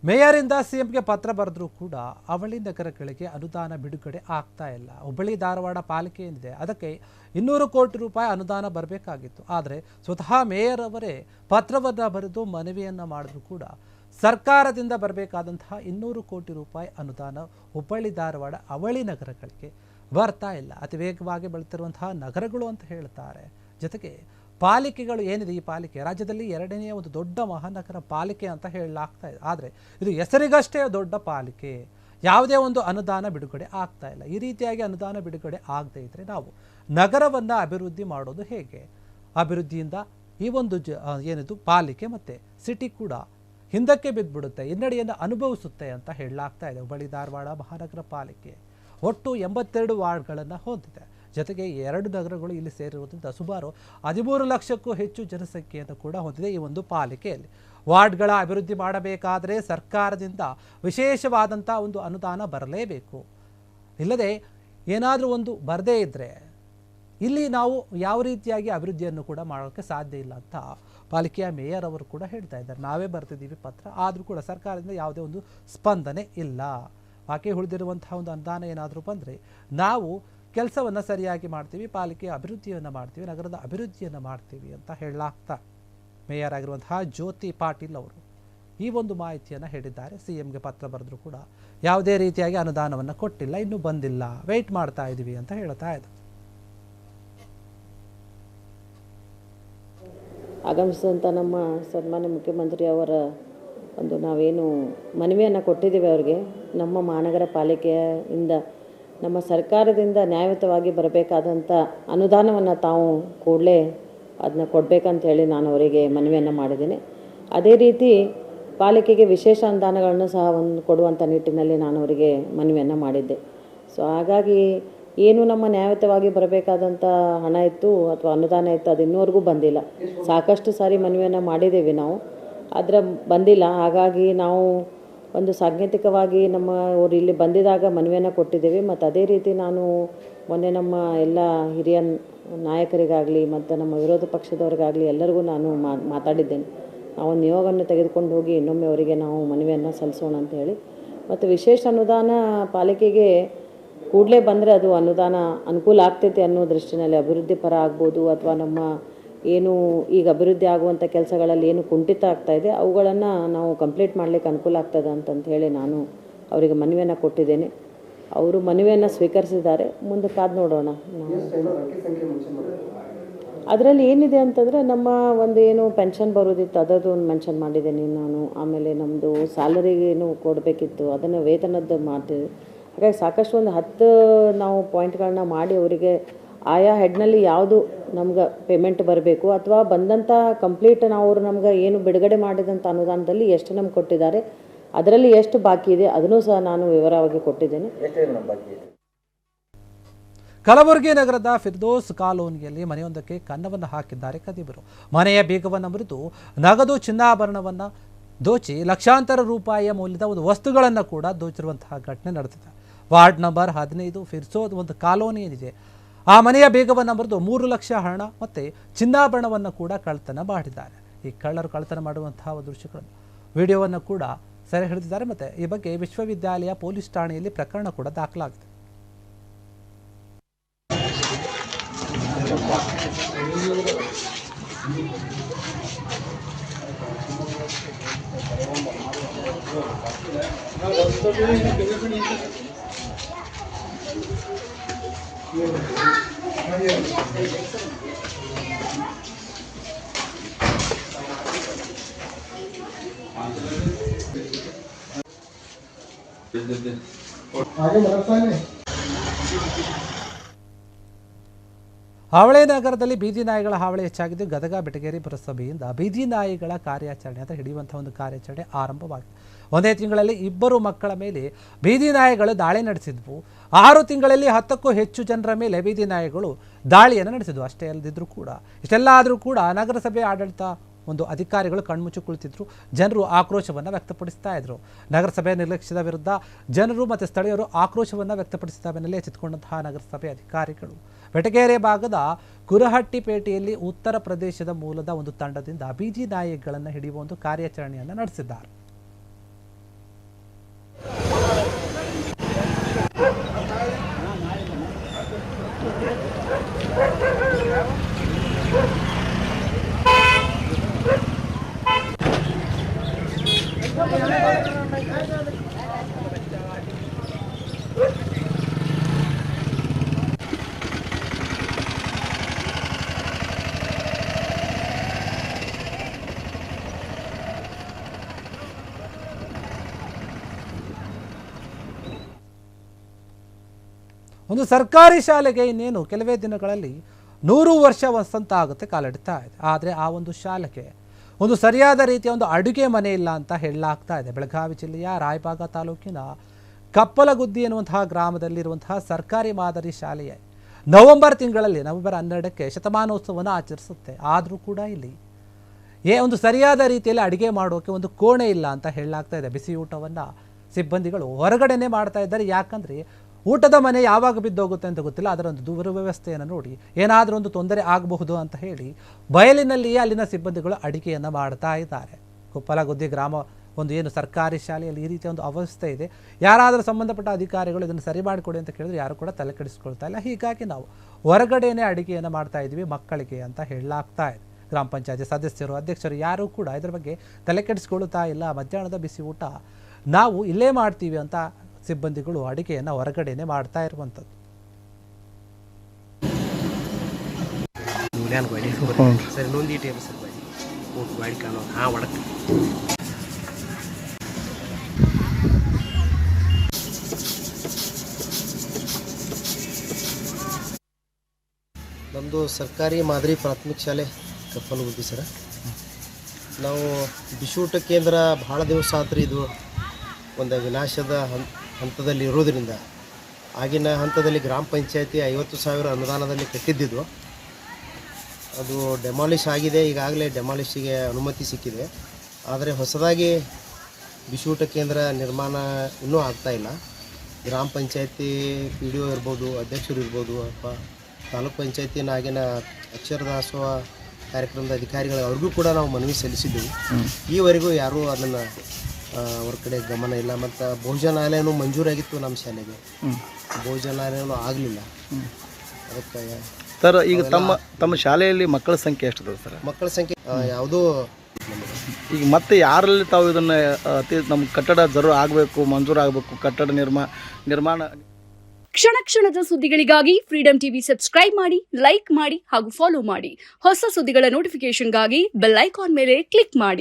ಮೇಯರಿಂದ ಸಿಎಂಗೆ ಪತ್ರ ಬರೆದರೂ ಕೂಡ ಅವಳಿ ನಗರಗಳಿಗೆ ಅನುದಾನ ಬಿಡುಗಡೆ ಆಗ್ತಾ ಇಲ್ಲ. ಹುಬ್ಬಳ್ಳಿ ಧಾರವಾಡ ಪಾಲಿಕೆ ಏನಿದೆ ಅದಕ್ಕೆ 200 ಕೋಟಿ ರೂಪಾಯಿ ಅನುದಾನ ಬರಬೇಕಾಗಿತ್ತು. ಆದರೆ ಸ್ವತಃ ಮೇಯರ್ ಅವರೇ ಪತ್ರವನ್ನು ಬರೆದು ಮನವಿಯನ್ನು ಮಾಡಿದ್ರು ಕೂಡ ಸರ್ಕಾರದಿಂದ ಬರಬೇಕಾದಂತಹ 200 ಕೋಟಿ ರೂಪಾಯಿ ಅನುದಾನ ಹುಬ್ಬಳ್ಳಿ ಧಾರವಾಡ ಅವಳಿ ನಗರಗಳಿಗೆ ಬರ್ತಾ ಇಲ್ಲ. ಅತಿ ವೇಗವಾಗಿ ಬೆಳೆತಿರುವಂತಹ ನಗರಗಳು ಅಂತ ಹೇಳ್ತಾರೆ. ಜೊತೆಗೆ ಪಾಲಿಕೆಗಳು ಏನಿದೆ, ಈ ಪಾಲಿಕೆ ರಾಜ್ಯದಲ್ಲಿ 2ನೇ ಒಂದು ದೊಡ್ಡ ಮಹಾನಗರ ಪಾಲಿಕೆ ಅಂತ ಹೇಳಲಾಗ್ತಾ ಇದೆ. ಆದರೆ ಇದು ಹೆಸರಿಗಷ್ಟೇ ದೊಡ್ಡ ಪಾಲಿಕೆ, ಯಾವುದೇ ಒಂದು ಅನುದಾನ ಬಿಡುಗಡೆ ಆಗ್ತಾ ಇಲ್ಲ. ಈ ರೀತಿಯಾಗಿ ಅನುದಾನ ಬಿಡುಗಡೆ ಆಗದೇ ಇದ್ದರೆ ನಾವು ನಗರವನ್ನು ಅಭಿವೃದ್ಧಿ ಮಾಡೋದು ಹೇಗೆ? ಅಭಿವೃದ್ಧಿಯಿಂದ ಈ ಒಂದು ಏನಿದು ಪಾಲಿಕೆ ಮತ್ತು ಸಿಟಿ ಕೂಡ ಹಿಂದಕ್ಕೆ ಬಿದ್ದುಬಿಡುತ್ತೆ, ಹಿನ್ನಡೆಯನ್ನು ಅನುಭವಿಸುತ್ತೆ ಅಂತ ಹೇಳಲಾಗ್ತಾ ಇದೆ. ಹುಬ್ಬಳ್ಳಿ ಧಾರವಾಡ ಮಹಾನಗರ ಪಾಲಿಕೆ ಒಟ್ಟು 82 ವಾರ್ಡ್ಗಳನ್ನು ಹೊಂದಿದೆ. ಜೊತೆಗೆ 2 ನಗರಗಳು ಇಲ್ಲಿ ಸೇರಿರುವುದರಿಂದ ಸುಮಾರು 13 ಲಕ್ಷಕ್ಕೂ ಹೆಚ್ಚು ಜನಸಂಖ್ಯೆಯನ್ನು ಕೂಡ ಹೊಂದಿದೆ ಈ ಒಂದು ಪಾಲಿಕೆಯಲ್ಲಿ. ವಾರ್ಡ್ಗಳ ಅಭಿವೃದ್ಧಿ ಮಾಡಬೇಕಾದರೆ ಸರ್ಕಾರದಿಂದ ವಿಶೇಷವಾದಂಥ ಒಂದು ಅನುದಾನ ಬರಲೇಬೇಕು. ಇಲ್ಲದೆ ಏನಾದರೂ ಒಂದು ಬರದೇ ಇದ್ದರೆ ಇಲ್ಲಿ ನಾವು ಯಾವ ರೀತಿಯಾಗಿ ಅಭಿವೃದ್ಧಿಯನ್ನು ಕೂಡ ಮಾಡೋಕ್ಕೆ ಸಾಧ್ಯ ಇಲ್ಲ ಅಂತ ಪಾಲಿಕೆಯ ಮೇಯರ್ ಅವರು ಕೂಡ ಹೇಳ್ತಾ ಇದ್ದಾರೆ. ನಾವೇ ಬರ್ತಿದ್ದೀವಿ ಪತ್ರ, ಆದರೂ ಕೂಡ ಸರ್ಕಾರದಿಂದ ಯಾವುದೇ ಒಂದು ಸ್ಪಂದನೆ ಇಲ್ಲ. ಬಾಕಿ ಉಳಿದಿರುವಂತಹ ಒಂದು ಅನುದಾನ ಏನಾದರೂ ಬಂದರೆ ನಾವು ಕೆಲಸವನ್ನು ಸರಿಯಾಗಿ ಮಾಡ್ತೀವಿ, ಪಾಲಿಕೆಯ ಅಭಿವೃದ್ಧಿಯನ್ನು ಮಾಡ್ತೀವಿ, ನಗರದ ಅಭಿವೃದ್ಧಿಯನ್ನು ಮಾಡ್ತೀವಿ ಅಂತ ಹೇಳಲಾಗ್ತಾ ಮೇಯರ್ ಆಗಿರುವಂತಹ ಜ್ಯೋತಿ ಪಾಟೀಲ್ ಅವರು ಈ ಒಂದು ಮಾಹಿತಿಯನ್ನು ಹೇಳಿದ್ದಾರೆ. ಸಿಎಂಗೆ ಪತ್ರ ಬರೆದರೂ ಕೂಡ ಯಾವುದೇ ರೀತಿಯಾಗಿ ಅನುದಾನವನ್ನು ಕೊಟ್ಟಿಲ್ಲ, ಇನ್ನೂ ಬಂದಿಲ್ಲ, ವೆಯ್ಟ್ ಮಾಡ್ತಾ ಇದ್ದೀವಿ ಅಂತ ಹೇಳ್ತಾ ಇದ್ದಾರೆ. ಆಗಮಿಸಿದಂಥ ನಮ್ಮ ಸನ್ಮಾನ್ಯ ಮುಖ್ಯಮಂತ್ರಿ ಅವರ ಒಂದು ನಾವೇನು ಮನವಿಯನ್ನು ಕೊಟ್ಟಿದ್ದೀವಿ ಅವರಿಗೆ, ನಮ್ಮ ಮಹಾನಗರ ಪಾಲಿಕೆಯಿಂದ ನಮ್ಮ ಸರ್ಕಾರದಿಂದ ನ್ಯಾಯಯುತವಾಗಿ ಬರಬೇಕಾದಂಥ ಅನುದಾನವನ್ನು ತಾವು ಕೂಡಲೇ ಅದನ್ನ ಕೊಡಬೇಕಂತೇಳಿ ನಾನು ಅವರಿಗೆ ಮನವಿಯನ್ನು ಮಾಡಿದ್ದೀನಿ. ಅದೇ ರೀತಿ ಪಾಲಿಕೆಗೆ ವಿಶೇಷ ಅನುದಾನಗಳನ್ನು ಸಹ ಕೊಡುವಂಥ ನಿಟ್ಟಿನಲ್ಲಿ ನಾನು ಅವರಿಗೆ ಮನವಿಯನ್ನು ಮಾಡಿದ್ದೆ. ಸೊ ಹಾಗಾಗಿ ಏನು ನಮ್ಮ ನ್ಯಾಯಯುತವಾಗಿ ಬರಬೇಕಾದಂಥ ಹಣ ಇತ್ತು ಅಥವಾ ಅನುದಾನ ಇತ್ತು, ಅದು ಇನ್ನೂವರೆಗೂ ಬಂದಿಲ್ಲ. ಸಾಕಷ್ಟು ಸಾರಿ ಮನವಿಯನ್ನು ಮಾಡಿದ್ದೇವೆ ನಾವು, ಆದರೆ ಬಂದಿಲ್ಲ. ಹಾಗಾಗಿ ನಾವು ಒಂದು ಸಾಂಕೇತಿಕವಾಗಿ ನಮ್ಮ ಅವರು ಇಲ್ಲಿ ಬಂದಿದ್ದಾಗ ಮನವಿಯನ್ನು ಕೊಟ್ಟಿದ್ದೇವೆ. ಮತ್ತು ಅದೇ ರೀತಿ ನಾನು ಮೊನ್ನೆ ನಮ್ಮ ಎಲ್ಲ ಹಿರಿಯ ನಾಯಕರಿಗಾಗಲಿ ಮತ್ತು ನಮ್ಮ ವಿರೋಧ ಪಕ್ಷದವ್ರಿಗಾಗಲಿ ಎಲ್ಲರಿಗೂ ನಾನು ಮಾತಾಡಿದ್ದೇನೆ. ನಾವು ನಿಯೋಗವನ್ನು ತೆಗೆದುಕೊಂಡು ಹೋಗಿ ಇನ್ನೊಮ್ಮೆ ಅವರಿಗೆ ನಾವು ಮನವಿಯನ್ನು ಸಲ್ಲಿಸೋಣ ಅಂತ ಹೇಳಿ. ಮತ್ತು ವಿಶೇಷ ಅನುದಾನ ಪಾಲಿಕೆಗೆ ಕೂಡಲೇ ಬಂದರೆ ಅದು ಅನುದಾನ ಅನುಕೂಲ ಆಗ್ತೈತೆ ಅನ್ನೋ ದೃಷ್ಟಿನಲ್ಲಿ ಅಭಿವೃದ್ಧಿ ಪರ ಆಗ್ಬೋದು, ಅಥವಾ ನಮ್ಮ ಏನು ಈಗ ಅಭಿವೃದ್ಧಿ ಆಗುವಂಥ ಕೆಲಸಗಳಲ್ಲಿ ಏನು ಕುಂಠಿತ ಆಗ್ತಾಯಿದೆ ಅವುಗಳನ್ನು ನಾವು ಕಂಪ್ಲೀಟ್ ಮಾಡಲಿಕ್ಕೆ ಅನುಕೂಲ ಆಗ್ತದೆ ಅಂತಂತ ಹೇಳಿ ನಾನು ಅವರಿಗೆ ಮನವಿಯನ್ನು ಕೊಟ್ಟಿದ್ದೇನೆ. ಅವರು ಮನವಿಯನ್ನು ಸ್ವೀಕರಿಸಿದ್ದಾರೆ. ಮುಂದೆ ಕಾದು ನೋಡೋಣ. ಅದರಲ್ಲಿ ಏನಿದೆ ಅಂತಂದರೆ ನಮ್ಮ ಒಂದು ಏನು ಪೆನ್ಷನ್ ಬರೋದಿತ್ತು ಅದರದ್ದು ಒಂದು ಮೆನ್ಷನ್ ಮಾಡಿದ್ದೇನೆ ನಾನು. ಆಮೇಲೆ ನಮ್ಮದು ಸ್ಯಾಲರಿಗೇನು ಕೊಡಬೇಕಿತ್ತು ಅದನ್ನು ವೇತನದ್ದು ಮಾಡ್ತೀವಿ. ಹಾಗಾಗಿ ಸಾಕಷ್ಟು ಒಂದು 10 ನಾವು ಪಾಯಿಂಟ್ಗಳನ್ನ ಮಾಡಿ ಅವರಿಗೆ ಆಯಾ ಹೆಡ್ನಲ್ಲಿ ಯಾವುದು ನಮ್ಗೆ ಪೇಮೆಂಟ್ ಬರಬೇಕು ಅಥವಾ ಬಂದಂಥ ಕಂಪ್ಲೀಟ್ ನಾವು ಅವರು ನಮ್ಗೆ ಏನು ಬಿಡುಗಡೆ ಮಾಡಿದಂಥ ಅನುದಾನದಲ್ಲಿ ಎಷ್ಟು ನಮ್ಗೆ ಕೊಟ್ಟಿದ್ದಾರೆ, ಅದರಲ್ಲಿ ಎಷ್ಟು ಬಾಕಿ ಇದೆ ಅದನ್ನು ಸಹ ನಾನು ವಿವರವಾಗಿ ಕೊಟ್ಟಿದ್ದೇನೆ. ಕಲಬುರಗಿ ನಗರದ ಫಿರ್ದೋಸ್ ಕಾಲೋನಿಯಲ್ಲಿ ಮನೆಯೊಂದಕ್ಕೆ ಕನ್ನವನ್ನು ಹಾಕಿದ್ದಾರೆ ಕದಿಬರು. ಮನೆಯ ಬೀಗವನ್ನು ಮುರಿದು ನಗದು ಚಿನ್ನಾಭರಣವನ್ನು ದೋಚಿ ಲಕ್ಷಾಂತರ ರೂಪಾಯಿಯ ಮೌಲ್ಯದ ಒಂದು ವಸ್ತುಗಳನ್ನು ಕೂಡ ದೋಚಿರುವಂತಹ ಘಟನೆ ನಡೆದಿದೆ. ವಾರ್ಡ್ ನಂಬರ್ 15 ಫಿರ್ದೋಸ್ ಒಂದು ಕಾಲೋನಿ ಏನಿದೆ ಆ ಮನೆಯ ಬೀಗವನ್ನು ಮುರಿದು 3 ಲಕ್ಷ ಹಣ ಮತ್ತು ಚಿನ್ನಾಭರಣವನ್ನು ಕೂಡ ಕಳ್ಳತನ ಮಾಡಿದ್ದಾರೆ. ಈ ಕಳ್ಳರು ಕಳ್ಳತನ ಮಾಡುವಂತಹ ದೃಶ್ಯಗಳನ್ನು ವಿಡಿಯೋವನ್ನು ಕೂಡ ಸೆರೆ ಹಿಡಿದಿದ್ದಾರೆ. ಮತ್ತು ಈ ಬಗ್ಗೆ ವಿಶ್ವವಿದ್ಯಾಲಯ ಪೊಲೀಸ್ ಠಾಣೆಯಲ್ಲಿ ಪ್ರಕರಣ ಕೂಡ ದಾಖಲಾಗಿದೆ. ಹಾವಳಿ ನಗರದಲ್ಲಿ ಬೀದಿ ನಾಯಿಗಳ ಹಾವಳಿ ಹೆಚ್ಚಾಗಿದ್ದು ಗದಗ ಬೆಟಗೇರಿ ಪುರಸಭೆಯಿಂದ ಬೀದಿ ನಾಯಿಗಳ ಕಾರ್ಯಾಚರಣೆ ಅಂತ ಹಿಡಿಯುವಂತಹ ಒಂದು ಕಾರ್ಯಾಚರಣೆ ಆರಂಭವಾಗಿದೆ. ಒಂದೇ ತಿಂಗಳಲ್ಲಿ 2 ಮಕ್ಕಳ ಮೇಲೆ ಬೀದಿ ನಾಯಿಗಳು ದಾಳಿ ನಡೆಸಿದ್ವು. 6 ತಿಂಗಳಲ್ಲಿ 10ಕ್ಕೂ ಹೆಚ್ಚು ಜನರ ಮೇಲೆ ಬೀದಿ ನಾಯಿಗಳು ದಾಳಿಯನ್ನು ನಡೆಸಿದ್ವು. ಅಷ್ಟೇ ಅಲ್ಲದಿದ್ದರೂ ಕೂಡ ಇಷ್ಟೆಲ್ಲ ಆದರೂ ಕೂಡ ನಗರಸಭೆ ಆಡಳಿತ ಒಂದು ಅಧಿಕಾರಿಗಳು ಕಣ್ಮುಚ್ಚಿ ಕುಳಿತಿದ್ರು. ಜನರು ಆಕ್ರೋಶವನ್ನು ವ್ಯಕ್ತಪಡಿಸ್ತಾ ಇದ್ರು. ನಗರಸಭೆ ನಿರ್ಲಕ್ಷ್ಯದ ವಿರುದ್ಧ ಜನರು ಮತ್ತು ಸ್ಥಳೀಯರು ಆಕ್ರೋಶವನ್ನು ವ್ಯಕ್ತಪಡಿಸಿದ ಬೆನ್ನಲ್ಲೇ ಎಚ್ಚೆತ್ತುಕೊಂಡಂತಹ ನಗರಸಭೆ ಅಧಿಕಾರಿಗಳು ಬೆಟಗೇರಿ ಭಾಗದ ಕುರಹಟ್ಟಿಪೇಟೆಯಲ್ಲಿ ಉತ್ತರ ಪ್ರದೇಶದ ಮೂಲದ ಒಂದು ತಂಡದಿಂದ ಬೀದಿ ನಾಯಿಗಳನ್ನು ಹಿಡಿಯುವ ಒಂದು ಕಾರ್ಯಾಚರಣೆಯನ್ನು ನಡೆಸಿದ್ದಾರೆ. ಒಂದು ಸರ್ಕಾರಿ ಶಾಲೆಗೆ ಇನ್ನೇನು ಕೆಲವೇ ದಿನಗಳಲ್ಲಿ 100 ವರ್ಷ ವಸಂತ ಆಗುತ್ತೆ ಕಾಲಿಡ್ತಾ ಇದೆ. ಆದರೆ ಆ ಒಂದು ಶಾಲೆಗೆ ಒಂದು ಸರಿಯಾದ ರೀತಿಯ ಒಂದು ಅಡುಗೆ ಮನೆ ಇಲ್ಲ ಅಂತ ಹೇಳಲಾಗ್ತಾ ಇದೆ. ಬೆಳಗಾವಿ ಜಿಲ್ಲೆಯ ರಾಯಬಾಗ ತಾಲೂಕಿನ ಕಪ್ಪಲಗುದ್ದಿ ಎನ್ನುವಂತಹ ಗ್ರಾಮದಲ್ಲಿರುವಂತಹ ಸರ್ಕಾರಿ ಮಾದರಿ ಶಾಲೆಯ ನವೆಂಬರ್ ತಿಂಗಳಲ್ಲಿ ನವೆಂಬರ್ 12ಕ್ಕೆ ಶತಮಾನೋತ್ಸವವನ್ನು ಆಚರಿಸುತ್ತೆ. ಆದರೂ ಕೂಡ ಇಲ್ಲಿ ಒಂದು ಸರಿಯಾದ ರೀತಿಯಲ್ಲಿ ಅಡುಗೆ ಮಾಡೋಕೆ ಒಂದು ಕೋಣೆ ಇಲ್ಲ ಅಂತ ಹೇಳಲಾಗ್ತಾ ಇದೆ. ಬಿಸಿ ಊಟವನ್ನು ಸಿಬ್ಬಂದಿಗಳು ಹೊರಗಡೆನೆ ಮಾಡ್ತಾ ಇದ್ದಾರೆ. ಯಾಕಂದರೆ ಊಟದ ಮನೆ ಯಾವಾಗ ಬಿದ್ದೋಗುತ್ತೆ ಅಂತ ಗೊತ್ತಿಲ್ಲ. ಅದರ ಒಂದು ದುರ್ವ್ಯವಸ್ಥೆಯನ್ನು ನೋಡಿ ಏನಾದರೂ ಒಂದು ತೊಂದರೆ ಆಗಬಹುದು ಅಂತ ಹೇಳಿ ಬಯಲಿನಲ್ಲಿಯೇ ಅಲ್ಲಿನ ಸಿಬ್ಬಂದಿಗಳು ಅಡುಗೆಯನ್ನು ಮಾಡ್ತಾ ಇದ್ದಾರೆ. ಕುಪ್ಪಲಗುದ್ದಿ ಗ್ರಾಮ ಒಂದು ಏನು ಸರ್ಕಾರಿ ಶಾಲೆಯಲ್ಲಿ ಈ ರೀತಿಯ ಒಂದು ಅವಸ್ಥೆ ಇದೆ. ಯಾರಾದರೂ ಸಂಬಂಧಪಟ್ಟ ಅಧಿಕಾರಿಗಳು ಇದನ್ನು ಸರಿ ಮಾಡಿಕೊಡಿ ಅಂತ ಕೇಳಿದ್ರೆ ಯಾರು ಕೂಡ ತಲೆ ಕೆಡಿಸ್ಕೊಳ್ತಾ ಇಲ್ಲ. ಹೀಗಾಗಿ ನಾವು ಹೊರಗಡೆನೇ ಅಡುಗೆಯನ್ನು ಮಾಡ್ತಾ ಇದ್ವಿ ಮಕ್ಕಳಿಗೆ ಅಂತ ಹೇಳಲಾಗ್ತಾ ಇದೆ. ಗ್ರಾಮ ಪಂಚಾಯತಿ ಸದಸ್ಯರು ಅಧ್ಯಕ್ಷರು ಯಾರೂ ಕೂಡ ಇದರ ಬಗ್ಗೆ ತಲೆ ಕೆಡಿಸ್ಕೊಳ್ತಾ ಇಲ್ಲ. ಮಧ್ಯಾಹ್ನದ ಬಿಸಿ ಊಟ ನಾವು ಇಲ್ಲೇ ಮಾಡ್ತೀವಿ ಅಂತ ಸಿಬ್ಬಂದಿಗಳು ಅಡುಗೆಯನ್ನು ಹೊರಗಡೆನೆ ಮಾಡ್ತಾ ಇರುವಂಥದ್ದು. ನಮ್ಮದು ಸರ್ಕಾರಿ ಮಾದರಿ ಪ್ರಾಥಮಿಕ ಶಾಲೆ ಕಪ್ಪಲಗುದ್ದಿ ಸರ. ನಾವು ಬಿಸಿಯೂಟ ಕೇಂದ್ರ ಭಾಳ ದಿವಸ ಆತ್ರಿ ಇದು ಒಂದು ವಿನಾಶದ ಹಂತದಲ್ಲಿ ಇರೋದರಿಂದ ಆಗಿನ ಹಂತದಲ್ಲಿ ಗ್ರಾಮ ಪಂಚಾಯತಿ 50,000 ಅನುದಾನದಲ್ಲಿ ಕಟ್ಟಿದ್ದಿದ್ದು ಅದು ಡೆಮಾಲಿಷ್ ಆಗಿದೆ. ಈಗಾಗಲೇ ಡೆಮಾಲಿಷಿಗೆ ಅನುಮತಿ ಸಿಕ್ಕಿದೆ. ಆದರೆ ಹೊಸದಾಗಿ ಬಿಸಿಯೂಟ ಕೇಂದ್ರ ನಿರ್ಮಾಣ ಇನ್ನೂ ಆಗ್ತಾಯಿಲ್ಲ. ಗ್ರಾಮ ಪಂಚಾಯತಿ PDO ಇರ್ಬೋದು, ಅಧ್ಯಕ್ಷರು ಇರ್ಬೋದು, ಅಥವಾ ತಾಲೂಕ್ ಪಂಚಾಯತಿನ ಆಗಿನ ಅಕ್ಷರದಾಸೋಹ ಕಾರ್ಯಕ್ರಮದ ಅಧಿಕಾರಿಗಳು ಅವ್ರಿಗೂ ಕೂಡ ನಾವು ಮನವಿ ಸಲ್ಲಿಸಿದ್ದೀವಿ. ಈವರೆಗೂ ಯಾರೂ ಅದನ್ನು ಅವ್ರ ಕಡೆ ಗಮನ ಇಲ್ಲ. ಮತ್ತು ಭೋಜನಾಲಯನೂ ಮಂಜೂರಾಗಿತ್ತು ನಮ್ಮ ಶಾಲೆಗೆ, ಭೋಜನಾಲಯನೂ ಆಗಲಿಲ್ಲ. ಅದಕ್ಕೆ ಸರ್ ಈಗ ತಮ್ಮ ಶಾಲೆಯಲ್ಲಿ ಮಕ್ಕಳ ಸಂಖ್ಯೆ ಎಷ್ಟಿದೆ ಸರ್? ಮಕ್ಕಳ ಸಂಖ್ಯೆ ಯಾವುದೂ ಈಗ ಮತ್ತೆ ಯಾರಲ್ಲಿ ತಾವು ಇದನ್ನು ನಮ್ಮ ಕಟ್ಟಡ ಜರು ಆಗಬೇಕು, ಮಂಜೂರು ಆಗಬೇಕು, ಕಟ್ಟಡ ನಿರ್ಮಾಣ ಕ್ಷಣ ಕ್ಷಣದ ಸುದ್ದಿಗಳಿಗಾಗಿ ಫ್ರೀಡಂ ಟಿವಿ ಸಬ್ಸ್ಕ್ರೈಬ್ ಮಾಡಿ, ಲೈಕ್ ಮಾಡಿ ಹಾಗೂ ಫಾಲೋ ಮಾಡಿ. ಹೊಸ ಸುದ್ದಿಗಳ ನೋಟಿಫಿಕೇಶನ್ಗಾಗಿ ಬೆಲ್ ಐಕಾನ್ ಮೇಲೆ ಕ್ಲಿಕ್ ಮಾಡಿ.